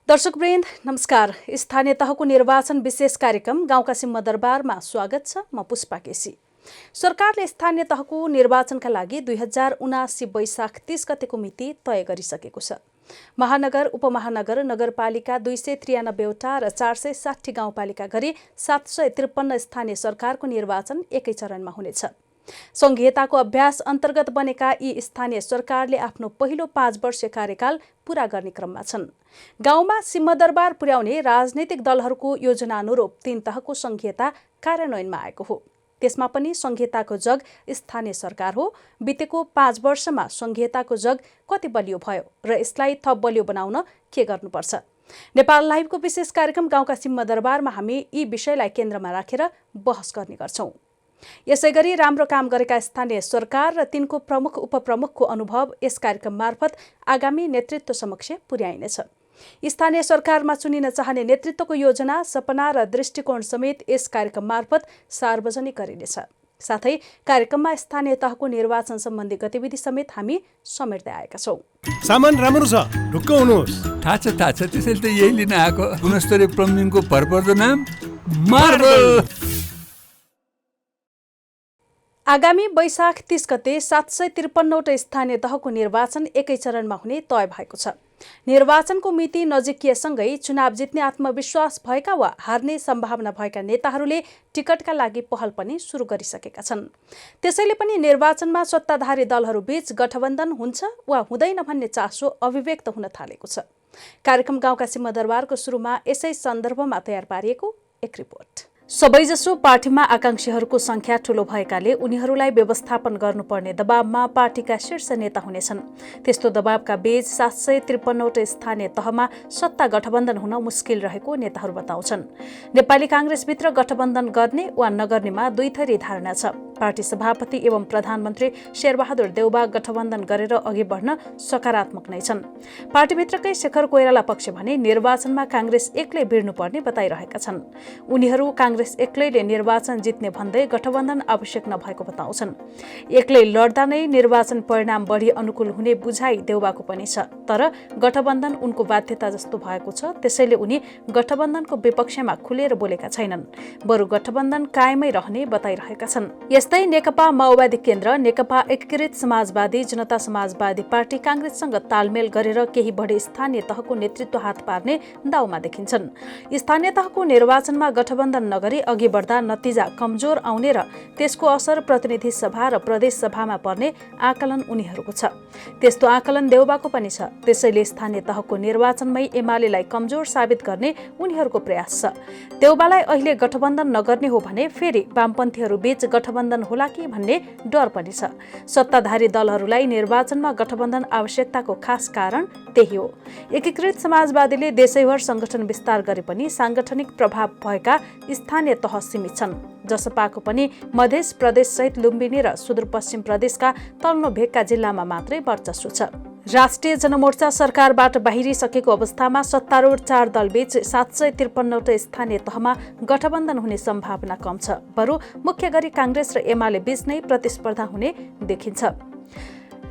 दर्शकवृन्द नमस्कार। स्थानीय तहको निर्वाचन विशेष कार्यक्रम गाउँका सिंहदरबारमा स्वागत छ। म पुष्पा केसी। सरकारले स्थानीय तहको निर्वाचनका लागि 2079 वैशाख 30 गतेको मिति तय गरिसकेको छ। महानगर, उपमहानगर, नगरपालिका 293वटा र 460 गाउँपालिका गरी 753 स्थानीय सरकारको निर्वाचन एकै चरणमा हुनेछ। संघीयताको अभ्यास अन्तर्गत बनेका यी स्थानीय सरकारले आफ्नो पहिलो 5 वर्षीय कार्यकाल पूरा गर्ने क्रममा छन्। गाउँमा सिंहदरबार पुर्याउने राजनैतिक दलहरूको योजना अनुरूप 3 तहको संघीयता कार्यान्वयनमा आएको हो। त्यसमा पनि संघीयताको जग स्थानीय सरकार हो। बितेको 5 वर्षमा संघीयताको जग कति बलियो भयो र यसलाई थप बलियो बनाउन के गर्नुपर्छ? नेपाल लाइभको विशेष कार्यक्रम गाउँका सिंहदरबारमा हामी यी विषयलाई केन्द्रमा राखेर बहस गर्ने गर्छौं। यसैगरी राम्रो काम गरेका स्थानीय सरकार र तिनको प्रमुख उपप्रमुखको अनुभव यस कार्यक्रम मार्फत आगामी नेतृत्व समक्ष पुर्याइनेछ। स्थानीय सरकारमा चुनिन चाहने नेतृत्वको योजना, सपना र दृष्टिकोण समेत यस कार्यक्रम मार्फत सार्वजनिक गरिनेछ। साथै कार्यक्रममा स्थानीय तहको निर्वाचन सम्बन्धी गतिविधि समेत हामी समेट्दै आएका छौं। सामान राम्रो छ, ढुक्क हुनुहोस्। थाहा छ त्यसैले त यही लिन आएको। गुणस्तरीय प्लम्बिङको भरपर्दो नाम मार्बल। आगामी वैशाख 30 गते 753वटा स्थानीय तहको निर्वाचन एकै चरणमा हुने तय भएको छ। निर्वाचनको मिति नजिकिएसँगै चुनाव जित्ने आत्मविश्वास भएका वा हार्ने सम्भावना भएका नेताहरूले टिकटका लागि पहल पनि सुरु गरिसकेका छन्। त्यसैले पनि निर्वाचनमा सत्ताधारी दलहरूबीच गठबन्धन हुन्छ वा हुँदैन भन्ने चासो अभिव्यक्त हुन थालेको छ। कार्यक्रम गाउँका सिंहदरबारको सुरुमा यसै सन्दर्भमा तयार पारिएको एक रिपोर्ट। सबैजसो पार्टीमा आकांक्षीहरूको संख्या ठूलो भएकाले उनीहरूलाई व्यवस्थापन गर्नुपर्ने दबावमा पार्टीका शीर्ष नेता हुनेछन्। त्यस्तो दबावका बीच 753वटा स्थानीय तहमा सत्ता गठबन्धन हुन मुस्किल रहेको नेताहरू बताउँछन्। नेपाली कांग्रेसभित्र गठबन्धन गर्ने वा नगर्नेमा दुई थरी धारणा छ। पार्टी सभापति एवं प्रधानमन्त्री शेरबहादुर देउबा गठबन्धन गरेर अघि बढ्न सकारात्मक नै छन्। पार्टीभित्रकै शेखर कोइराला पक्ष भने निर्वाचनमा कांग्रेस एक्लै भिड्नुपर्ने बताइरहेका छन्। उनीहरू कांग्रेस एक्लैले निर्वाचन जित्ने भन्दै गठबन्धन आवश्यक नभएको बताउँछन्। एक्लै लड्दा नै निर्वाचन परिणाम बढी अनुकूल हुने बुझाइ देउबाको पनि छ। तर गठबन्धन उनको बाध्यता जस्तो भएको छ। त्यसैले उनी गठबन्धनको विपक्षमा खुलेर बोलेका छैनन्। बरु गठबन्धन कायमै रहने बताइरहेका छन्। यस्तै नेकपा माओवादी केन्द्र, नेकपा एकीकृत समाजवादी, जनता समाजवादी पार्टी कांग्रेससँग तालमेल गरेर केही बढी स्थानीय तहको नेतृत्व हात पार्ने दाउमा देखिन्छन्। स्थानीय तहको निर्वाचनमा गठबन्धन नगरी अघि बढ्दा नतिजा कमजोर आउने र त्यसको असर प्रतिनिधि सभा र प्रदेश सभामा पर्ने आकलन उनीहरूको छ। त्यस्तो आकलन देउबाको पनि छ। त्यसैले स्थानीय तहको निर्वाचनमै एमालेलाई कमजोर साबित गर्ने उनीहरूको प्रयास छ। देउबालाई अहिले गठबन्धन नगर्ने हो भने फेरि वामपन्थीहरू बीच गठबन्धन होला कि भन्ने डर पनि छ। सत्ताधारी दलहरूलाई निर्वाचनमा गठबन्धन आवश्यकताको खास कारण त्यही हो। एकीकृत समाजवादीले देशैभर संगठन विस्तार गरे पनि सांगठनिक प्रभाव भएका स्थानीय तह सीमित छन्। जसपाको पनि मध्य प्रदेश सहित लुम्बिनी र सुदूरपश्चिम प्रदेशका तल्लो भेगका जिल्लामा मात्रै वर्चस्व छ। राष्ट्रिय जनमोर्चा सरकारबाट बाहिरिसकेको अवस्थामा सत्तारूढ 4 दलबीच 753वटा स्थानीय तहमा गठबन्धन हुने सम्भावना कम छ। बरु मुख्य गरी कांग्रेस र एमाले बीच नै प्रतिस्पर्धा हुने देखिन्छ।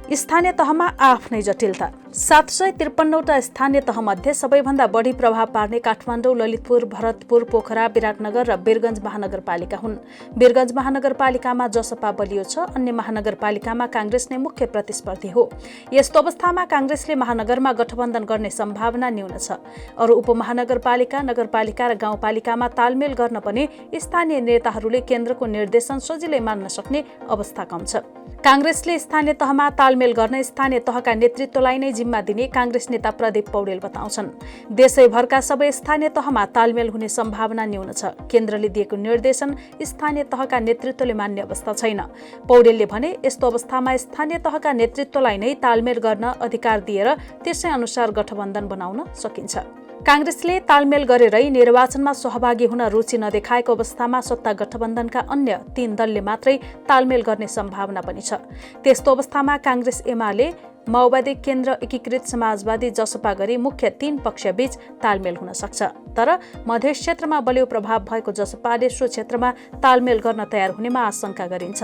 स्थानीय तहमा आफ्नै जटिलता। 753वटा स्थानीय तहमध्ये सबैभन्दा बढी प्रभाव पार्ने काठमाडौँ, ललितपुर, भरतपुर, पोखरा, विराटनगर र वीरगञ्ज महानगरपालिका हुन्। वीरगञ्ज महानगरपालिकामा जसपा बलियो छ। अन्य महानगरपालिकामा कांग्रेस नै मुख्य प्रतिस्पर्धी हो। यस्तो अवस्थामा कांग्रेसले महानगरमा गठबन्धन गर्ने सम्भावना न्यून छ। अरू उपमहानगरपालिका, नगरपालिका र गाउँपालिकामा तालमेल गर्न पनि स्थानीय नेताहरूले केन्द्रको निर्देशन सजिलै मान्न सक्ने अवस्था कम छ। कांग्रेसले स्थानीय तहमा तालमेल गर्न स्थानीय तहका नेतृत्वलाई नै जिम्मा दिने कांग्रेस नेता प्रदीप पौडेल बताउँछन्। देशैभरका सबै स्थानीय तहमा तालमेल हुने सम्भावना न्यून छ। केन्द्रले दिएको निर्देशन स्थानीय तहका नेतृत्वले मान्ने अवस्था छैन। पौडेलले भने यस्तो अवस्थामा स्थानीय तहका नेतृत्वलाई नै तालमेल गर्न अधिकार दिएर त्यसै अनुसार गठबन्धन बनाउन सकिन्छ। कांग्रेसले तालमेल गरेरै निर्वाचनमा सहभागी हुन रुचि नदेखाएको अवस्थामा सत्ता गठबन्धनका अन्य 3 दलले मात्रै तालमेल गर्ने सम्भावना पनि छ। त्यस्तो अवस्थामा कांग्रेस एमाले माओवादी केन्द्र एकीकृत समाजवादी जसपा गरी मुख्य 3 पक्षबीच तालमेल हुन सक्छ। तर मधेस क्षेत्रमा बलियो प्रभाव भएको जसपाले सो क्षेत्रमा तालमेल गर्न तयार हुनेमा आशंका गरिन्छ।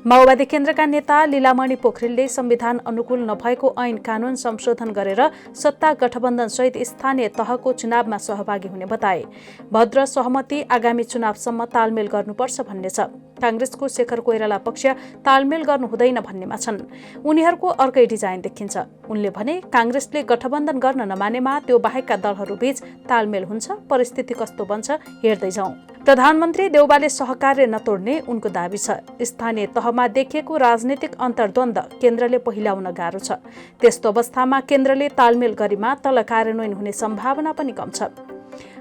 माओवादी केन्द्रका नेता लीलामणि पोखरेलले संविधान अनुकूल नभएको ऐन कानून संशोधन गरेर सत्ता गठबन्धनसहित स्थानीय तहको चुनावमा सहभागी हुने बताए। भद्र सहमति आगामी चुनावसम्म तालमेल गर्नुपर्छ भन्ने छ। काङ्ग्रेसको शेखर कोइराला पक्ष तालमेल गर्नु हुँदैन भन्नेमा छन्। उनीहरूको अर्कै डिजाइन देखिन्छ। उनले भने काङ्ग्रेसले गठबन्धन गर्न नमानेमा त्यो बाहेकका दलहरूबीच तालमेल हुन्छ, परिस्थिति कस्तो बन्छ हेर्दै जाउँ। प्रधानमन्त्री देउबाले सहकार्य नतोड्ने उनको दाबी छ। स्थानीय तहमा देखिएको राजनीतिक अन्तर्द्वन्द्व केन्द्रले पहिल्याउन गाह्रो छ। त्यस्तो अवस्थामा केन्द्रले तालमेल गरेमा तल कार्यान्वयन हुने सम्भावना पनि कम छ।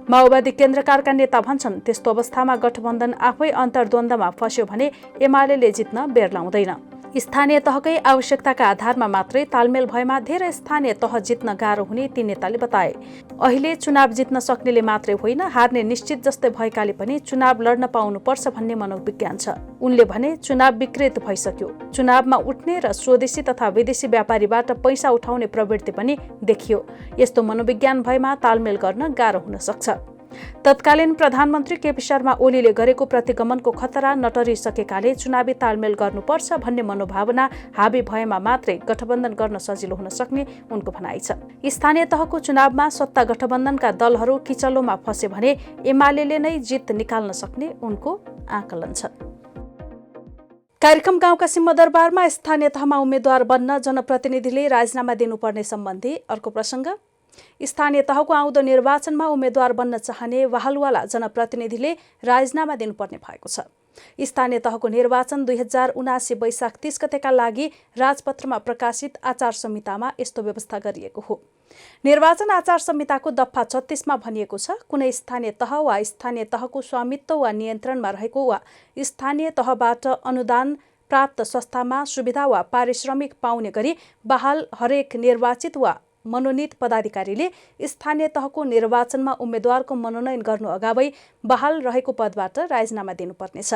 माओवादी केन्द्रकारका नेता भन्छन् त्यस्तो अवस्थामा गठबन्धन आफै अन्तर्द्वन्द्वमा फस्यो भने एमाले जित्न बेर लाउँदैन। स्थानीय तहकै आवश्यकताका आधारमा मात्रै तालमेल भएमा धेरै स्थानीय तह जित्न गाह्रो हुने ती नेताले बताए। अहिले चुनाव जित्न सक्नेले मात्रै होइन, हार्ने निश्चित जस्तै भएकाले पनि चुनाव लड्न पाउनुपर्छ भन्ने मनोविज्ञान छ। उनले भने चुनाव विकृत भइसक्यो। चुनावमा उठ्ने र स्वदेशी तथा विदेशी व्यापारीबाट पैसा उठाउने प्रवृत्ति पनि देखियो। यस्तो मनोविज्ञान भएमा तालमेल गर्न गाह्रो हुन सक्छ। तत्कालीन प्रधानमन्त्री केपी शर्मा ओलीले गरेको प्रतिगमनको खतरा नटरिसकेकाले चुनावी तालमेल गर्नुपर्छ भन्ने मनोभावना हाबी भएमा मात्रै गठबन्धन गर्न सजिलो हुन सक्ने उनको भनाइ छ। स्थानीय तहको चुनावमा सत्ता गठबन्धनका दलहरू किचलोमा फसे भने एमाले नै जित निकाल्न सक्ने उनको आकलन छ। कार्यक्रम गाउँका सिंहदरबारमा स्थानीय तहमा उम्मेद्वार बन्न जनप्रतिनिधिले राजीनामा दिनुपर्ने सम्बन्धी अर्को प्रसङ्ग। स्थानीय तहको आउँदो निर्वाचनमा उम्मेद्वार बन्न चाहने वाहलवाला जनप्रतिनिधिले राजीनामा दिनुपर्ने भएको छ। स्थानीय तहको निर्वाचन 2079 वैशाख 30 गतेका लागि राजपत्रमा प्रकाशित आचार संहितामा यस्तो व्यवस्था गरिएको हो। निर्वाचन आचार संहिताको दफा 36 मा भनिएको छ, कुनै स्थानीय तह वा स्थानीय तहको स्वामित्व वा नियन्त्रणमा रहेको वा स्थानीय तहबाट अनुदान प्राप्त संस्थामा सुविधा वा पारिश्रमिक पाउने गरी बहाल हरेक निर्वाचित वा मनोनित पदाधिकारीले स्थानीय तहको निर्वाचनमा उम्मेद्वारको मनोनयन गर्नु अगावै बहाल रहेको पदबाट राजीनामा दिनुपर्नेछ।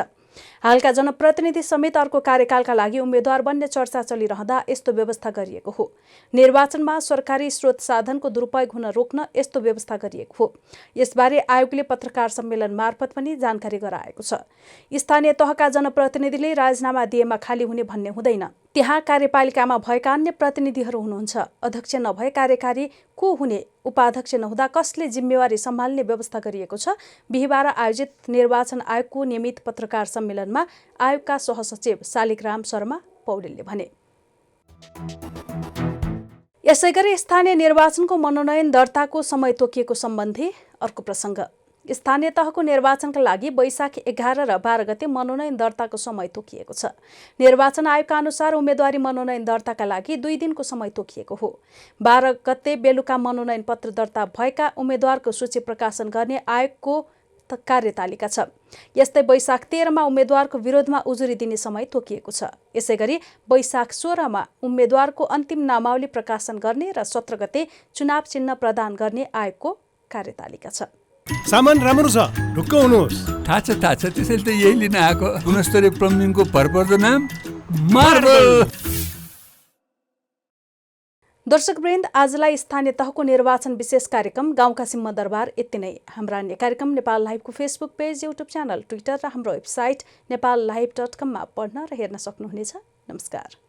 हालका जनप्रतिनिधि समेत अर्को कार्यकालका लागि उम्मेद्वार बन्ने चर्चा चलिरहँदा यस्तो व्यवस्था गरिएको हो। निर्वाचनमा सरकारी स्रोत साधनको दुरुपयोग हुन रोक्न यस्तो व्यवस्था गरिएको हो। यसबारे आयोगले पत्रकार सम्मेलन मार्फत पनि जानकारी गराएको छ। स्थानीय तहका जनप्रतिनिधिले राजीनामा दिएमा खाली हुने भन्ने हुँदैन। त्यहाँ कार्यपालिकामा भएका अन्य प्रतिनिधिहरू हुनुहुन्छ। अध्यक्ष नभए कार्यकारी को हुने, उपाध्यक्ष नहुँदा कसले जिम्मेवारी सम्हाल्ने व्यवस्था गरिएको छ। बिहिबार आयोजित निर्वाचन आयोगको नियमित पत्रकार सम्मेलनमा आयोगका सहसचिव शालिग्राम शर्मा पौडेलले भने। यसैगरी स्थानीय निर्वाचनको मनोनयन दर्ताको समय तोकिएको सम्बन्धी अर्को प्रसङ्ग। स्थानीय तहको निर्वाचनका लागि वैशाख 11 र 12 गते मनोनयन दर्ताको समय तोकिएको छ। निर्वाचन आयोगका अनुसार उम्मेद्वारी मनोनयन दर्ताका लागि 2 दिनको समय तोकिएको हो। 12 गते बेलुका मनोनयन पत्र दर्ता भएका उम्मेद्वारको सूची प्रकाशन गर्ने आयोगको कार्यतालिका छ। यस्तै वैशाख 13 मा उम्मेद्वारको विरोधमा उजुरी दिने समय तोकिएको छ। यसैगरी वैशाख 16 मा उम्मेद्वारको अन्तिम नामावली प्रकाशन गर्ने र 17 गते चुनाव चिन्ह प्रदान गर्ने आयोगको कार्यतालिका छ। सामान राम्रो छ, ढुक्क हुनुहोस्। थाहा छ, त्यसैले त यही लिन आएको। गुणस्तरीय प्लम्बिङको भरपर्दो नाम मार्बल। दर्शकवृन्द, आजलाई स्थानीय तहको निर्वाचन विशेष कार्यक्रम गाउँका सिंहदरबार यति नै। हाम्रा अन्य कार्यक्रम नेपाल लाइभको Facebook page, YouTube channel, Twitter र हाम्रो वेबसाइट नेपाललाइभ.com मा पढ्न र हेर्न सक्नुहुनेछ। नमस्कार।